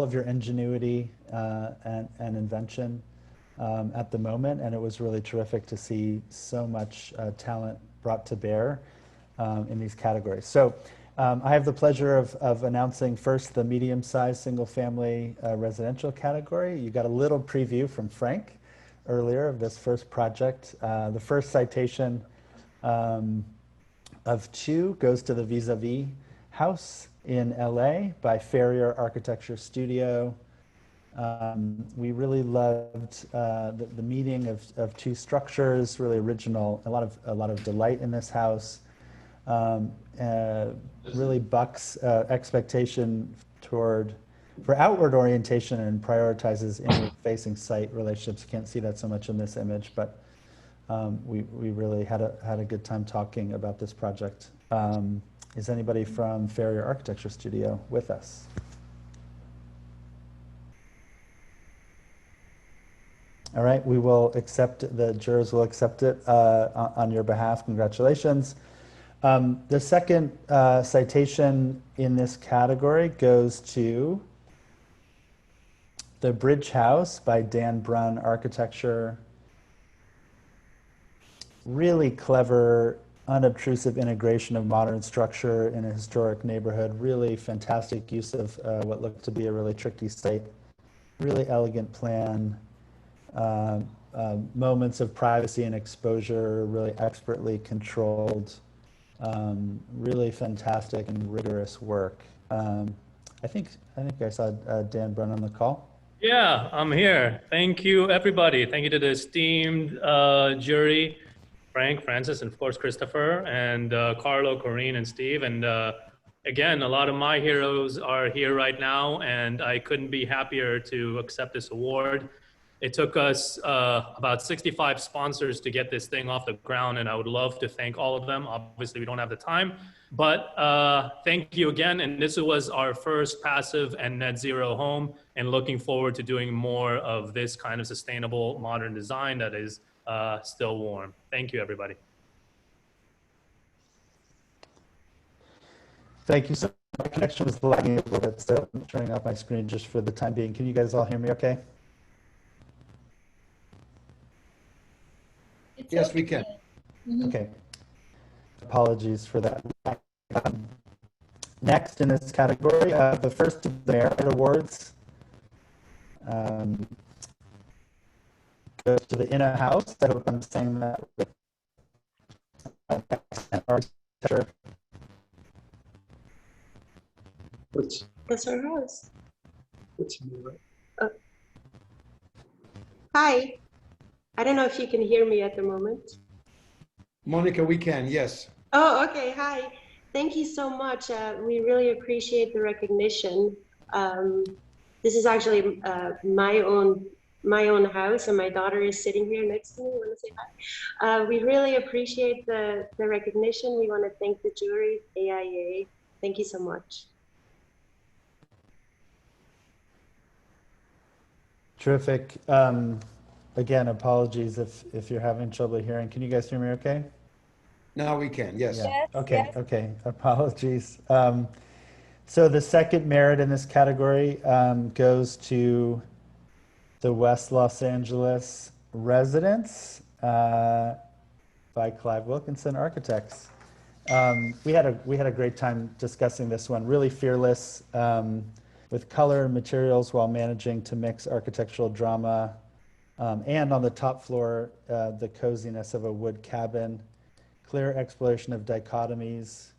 of your ingenuity and invention at the moment. And it was really terrific to see so much talent brought to bear in these categories. So I have the pleasure of announcing first the medium-sized single-family residential category. You got a little preview from Frank earlier of this first project. The first citation of 2 goes to the Vis-a-Vis house in LA by Farrier Architecture Studio. We really loved the meeting of 2 structures, really original, a lot of delight in this house. Really bucks expectation for outward orientation and prioritizes inward-facing site relationships. You can't see that so much in this image, but we really had a good time talking about this project. Is anybody from Farrier Architecture Studio with us? All right, the jurors will accept it on your behalf. Congratulations. The second citation in this category goes to The Bridge House by Dan Brunn Architecture. Really clever, unobtrusive integration of modern structure in a historic neighborhood. Really fantastic use of what looked to be a really tricky site. Really elegant plan. Moments of privacy and exposure, really expertly controlled. Really fantastic and rigorous work. I think I saw Dan Brunn on the call. Yeah, I'm here. Thank you, everybody. Thank you to the esteemed jury, Frank, Francis, and of course, Christopher, and Carlo, Corinne, and Steve. And again, a lot of my heroes are here right now, and I couldn't be happier to accept this award. It took us about 65 sponsors to get this thing off the ground, and I would love to thank all of them. Obviously, we don't have the time, but thank you again. And this was our first passive and net zero home, and looking forward to doing more of this kind of sustainable modern design that is still warm. Thank you, everybody. Thank you so much. My connection was lagging a little bit, so I'm turning off my screen just for the time being. Can you guys all hear me okay? Yes, we can. Okay. Apologies for that. Next in this category, the first of the Merit Awards goes to the Inner House. I hope I'm saying that with architecture. That's our house. Hi. I don't know if you can hear me at the moment. Monica, we can, yes. Oh, okay. Hi. Thank you so much. We really appreciate the recognition. This is actually my own house, and my daughter is sitting here next to me. I want to say hi. We really appreciate the recognition. We want to thank the jury, AIA. Thank you so much. Terrific. Again, apologies if you're having trouble hearing. Can you guys hear me okay? Now we can, yes. Yeah. Okay, okay. Apologies. So the second merit in this category goes to the West Los Angeles Residence by Clive Wilkinson Architects. We had a great time discussing this one. Really fearless with color and materials while managing to mix architectural drama and on the top floor, the coziness of a wood cabin, clear exploration of dichotomies,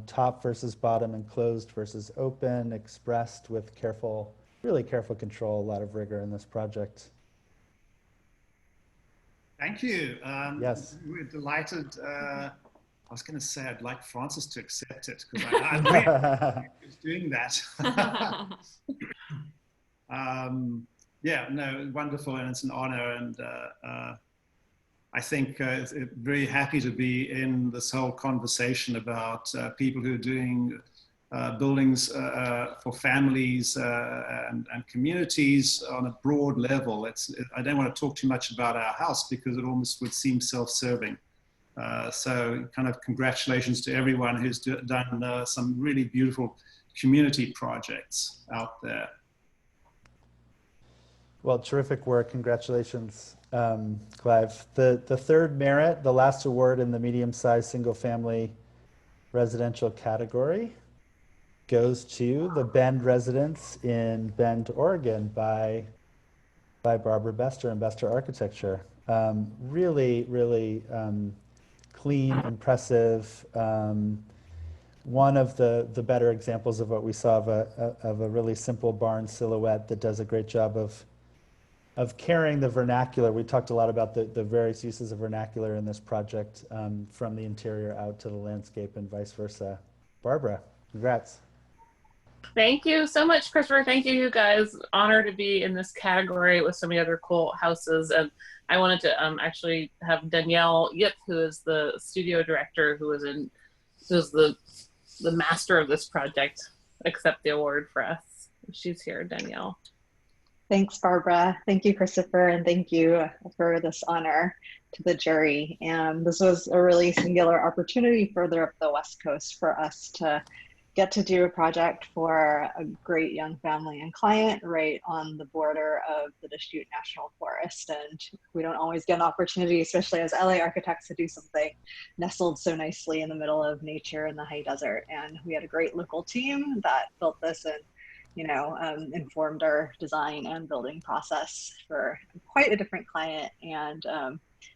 top versus bottom, enclosed versus open, expressed with careful, really careful control, a lot of rigor in this project. Thank you. Yes. We're delighted. I was going to say I'd like Francis to accept it because I really was doing that. Yeah, no, wonderful, and it's an honor, and I think very happy to be in this whole conversation about people who are doing buildings for families and communities on a broad level. I don't want to talk too much about our house because it almost would seem self-serving. So kind of congratulations to everyone who's done some really beautiful community projects out there. Well, terrific work. Congratulations, Clive. The third merit, the last award in the medium-sized single-family residential category, goes to the Bend Residence in Bend, Oregon by Barbara Bester and Bester Architecture. Really, really clean, impressive. One of the better examples of what we saw of a really simple barn silhouette that does a great job of carrying the vernacular. We talked a lot about the various uses of vernacular in this project, from the interior out to the landscape and vice versa. Barbara, congrats. Thank you so much, Christopher. Thank you, you guys. Honored to be in this category with so many other cool houses. And I wanted to actually have Danielle Yip, who is the studio director, who is the master of this project, accept the award for us. She's here, Danielle. Thanks, Barbara. Thank you, Christopher, and thank you for this honor to the jury. And this was a really singular opportunity further up the West Coast for us to get to do a project for a great young family and client right on the border of the Deschutes National Forest. And we don't always get an opportunity, especially as LA architects, to do something nestled so nicely in the middle of nature in the high desert. And we had a great local team that built this and informed our design and building process for quite a different client. And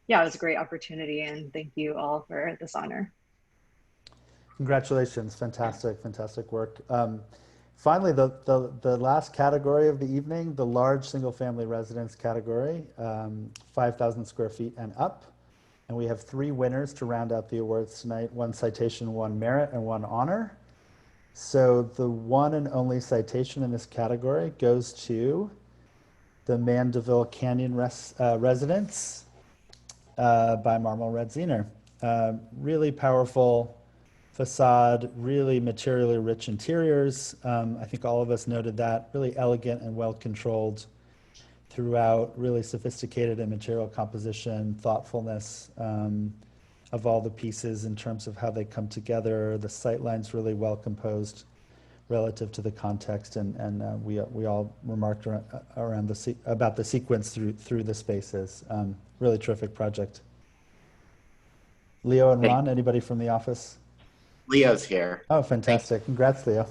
yeah, it was a great opportunity, and thank you all for this honor. Congratulations, fantastic, fantastic work. Finally, the last category of the evening, the large single family residence category, 5,000 square feet and up. And we have 3 winners to round out the awards tonight: 1 citation, 1 merit, and 1 honor. So the one and only citation in this category goes to the Mandeville Canyon Residence by Marmol Redziner. Really powerful facade, really materially rich interiors. I think all of us noted that. Really elegant and well controlled throughout, really sophisticated in material composition, thoughtfulness of all the pieces in terms of how they come together. The sight line's really well composed relative to the context, and we all remarked around about the sequence through the spaces. Really terrific project. Leo and Ron, anybody from the office? Leo's here. Oh, fantastic. Congrats, Leo.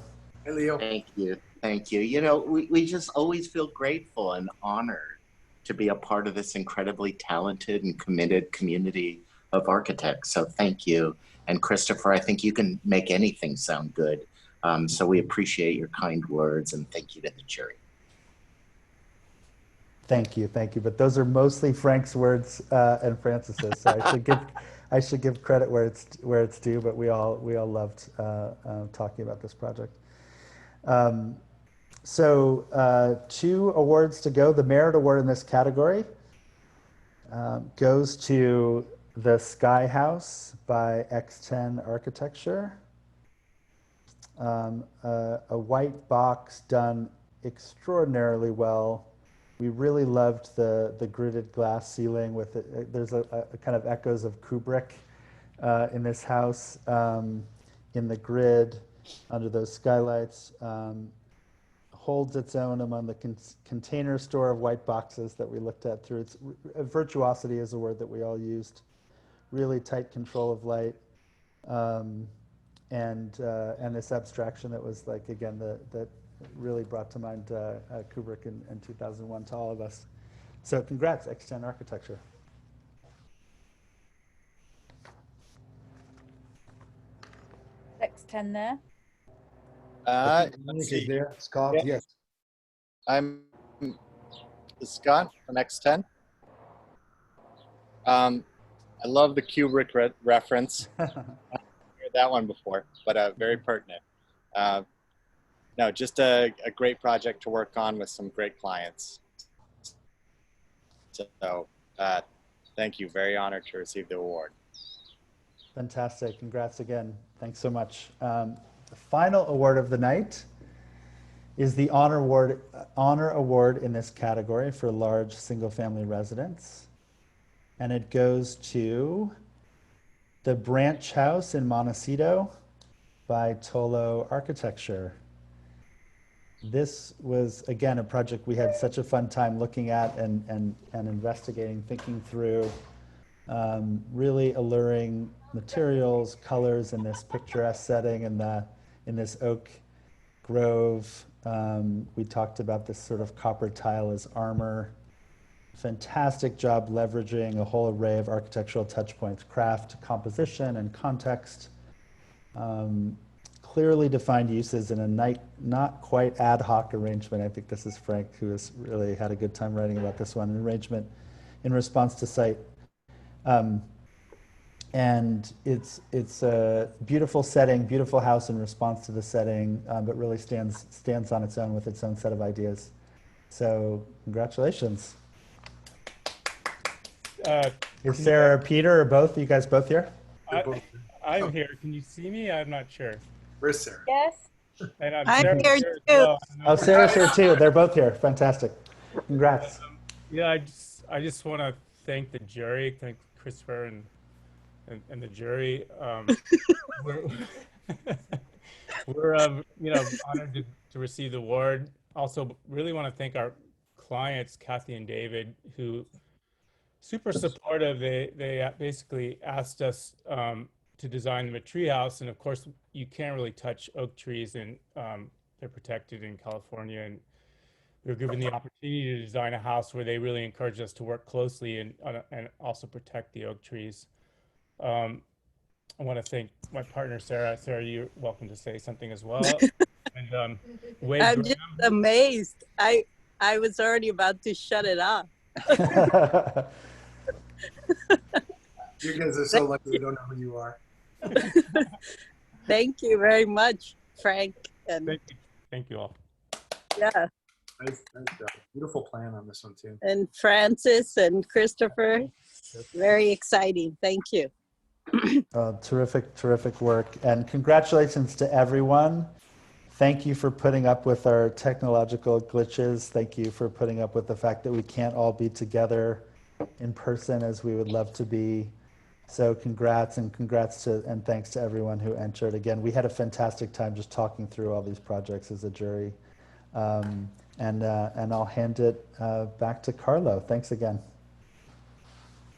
Hey, Leo. Thank you. Thank you. You know, we just always feel grateful and honored to be a part of this incredibly talented and committed community of architects. So thank you. And Christopher, I think you can make anything sound good. So we appreciate your kind words, and thank you to the jury. Thank you. But those are mostly Frank's words and Francis's. So I should give credit where it's due. But we all loved talking about this project. So 2 awards to go. The merit award in this category goes to the Sky House by X10 Architecture. A white box done extraordinarily well We really loved the gridded glass ceiling with it. There's a kind of echoes of Kubrick in this house, in the grid, under those skylights. Holds its own among the container store of white boxes that we looked at through. Its virtuosity is a word that we all used. Really tight control of light, and this abstraction that was like, again, that really brought to mind Kubrick in 2001 to all of us. So congrats, X10 Architecture. X10 there. Let's see. There. Scott, Yeah. yes. I'm Scott from X10. I love the Kubrick reference. I've heard that one before, but very pertinent. No, just a great project to work on with some great clients. So thank you. Very honored to receive the award. Fantastic. Congrats again. Thanks so much. The final award of the night is the honor award in this category for large single-family residence. And it goes to the Branch House in Montecito by Tolo Architecture. This was, again, a project we had such a fun time looking at and investigating, thinking through. Really alluring materials, colors in this picturesque setting in this oak grove. We talked about this sort of copper tile as armor. Fantastic job leveraging a whole array of architectural touch points, craft, composition, and context. Clearly defined uses in a not quite ad hoc arrangement. I think this is Frank, who has really had a good time writing about this one. An arrangement in response to site. And it's a beautiful setting, beautiful house in response to the setting, but really stands on its own with its own set of ideas. So congratulations. Is Sarah or Peter or both? Are you guys both here? I'm here. Can you see me? I'm not sure. Where's Sarah? Yes. And I'm here too. too. Oh, Sarah's here too. They're both here. Fantastic. Congrats. Yeah, I just want to thank the jury, thank Christopher and the jury. We're honored to receive the award. Also, really want to thank our clients, Kathy and David, who super supportive. They basically asked us to design the treehouse, and of course, you can't really touch oak trees, and they're protected in California. And we were given the opportunity to design a house where they really encouraged us to work closely and also protect the oak trees. I want to thank my partner, Sarah. Sarah, you're welcome to say something as well. And Wade I'm Graham. just amazed. I was already about to shut it off. You guys are so lucky we don't know who you are. Thank you very much, Frank. And Thank you all. yeah, Nice job. Beautiful plan on this one too. and Francis and Christopher. Very exciting. Thank you. Terrific work. And congratulations to everyone. Thank you for putting up with our technological glitches. Thank you for putting up with the fact that we can't all be together in person as we would love to be. So congrats and thanks to everyone who entered. Again, we had a fantastic time just talking through all these projects as a jury. And I'll hand it back to Carlo. Thanks again.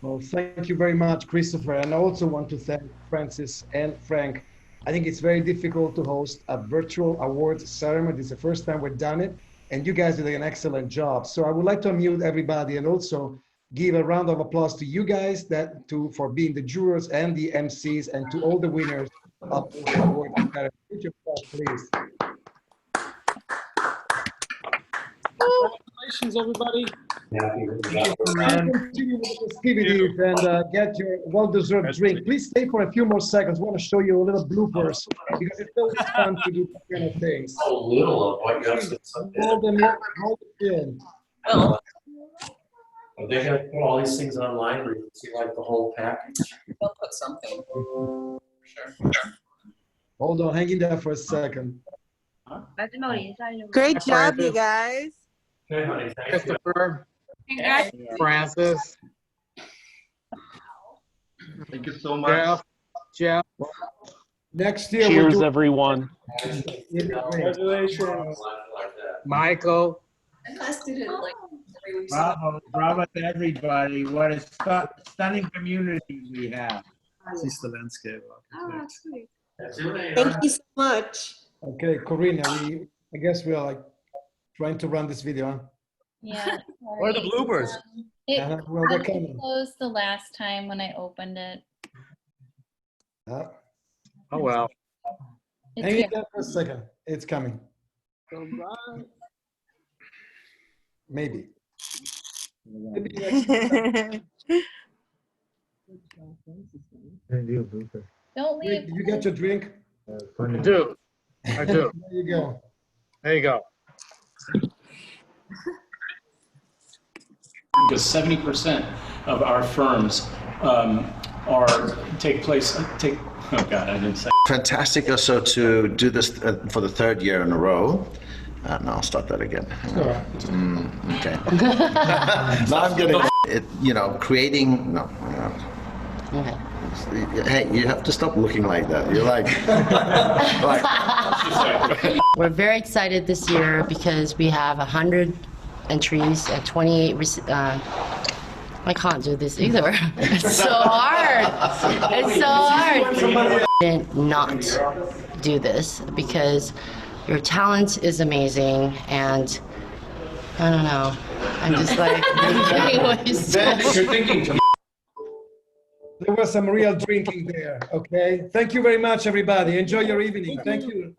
Well, thank you very much, Christopher. And I also want to thank Francis and Frank. I think it's very difficult to host a virtual awards ceremony. It's the first time we've done it, and you guys did an excellent job. So I would like to unmute everybody and also give a round of applause to you guys for being the jurors and the MCs, and to all the winners of the award. Put your applause, please. Congratulations, everybody. Continue with the festivities and get your well-deserved drink. Please stay for a few more seconds. I want to show you a little bloopers because it's always fun to do that kind of things. A little of what you have to Hold them in. Are they gonna put all these things online where you can see like the whole package? They'll put something. Sure. Hold on, hang in there for a second. Great job, you guys. Okay, honey, thank you. Christopher, Congrats. Francis, Thank you so much. Jeff. Next year, Cheers, we'll do everyone. Congratulations. Michael. Nice to do like 3 weeks. Bravo, bravo to everybody. What a stunning community we have. She's the landscape architect. Thank you so much. Okay, Corina, I guess we are like trying to run this video. Huh? Yeah. What are the bloopers? It Well, they're coming. closed the last time when I opened it. Oh well. Hang in there for a second. It's coming. Maybe. Maybe Don't leave. you get your drink? I do. I do. There you go. There you go. Because 70% of our firms take. Oh God, I didn't say. Fantastic also to do this for the third year in a row. No, I'll start that again. Okay. No, I'm getting it. You know, creating. No. Okay. Hey, you have to stop looking like that. You're like. We're very excited this year because we have 100 entries and 28. I can't do this either. It's so hard. It's so hard. Didn't not do this because your talent is amazing, and I don't know. I'm just like, anyways. There was some real drinking there. Okay. Thank you very much, everybody. Enjoy your evening. Thank you.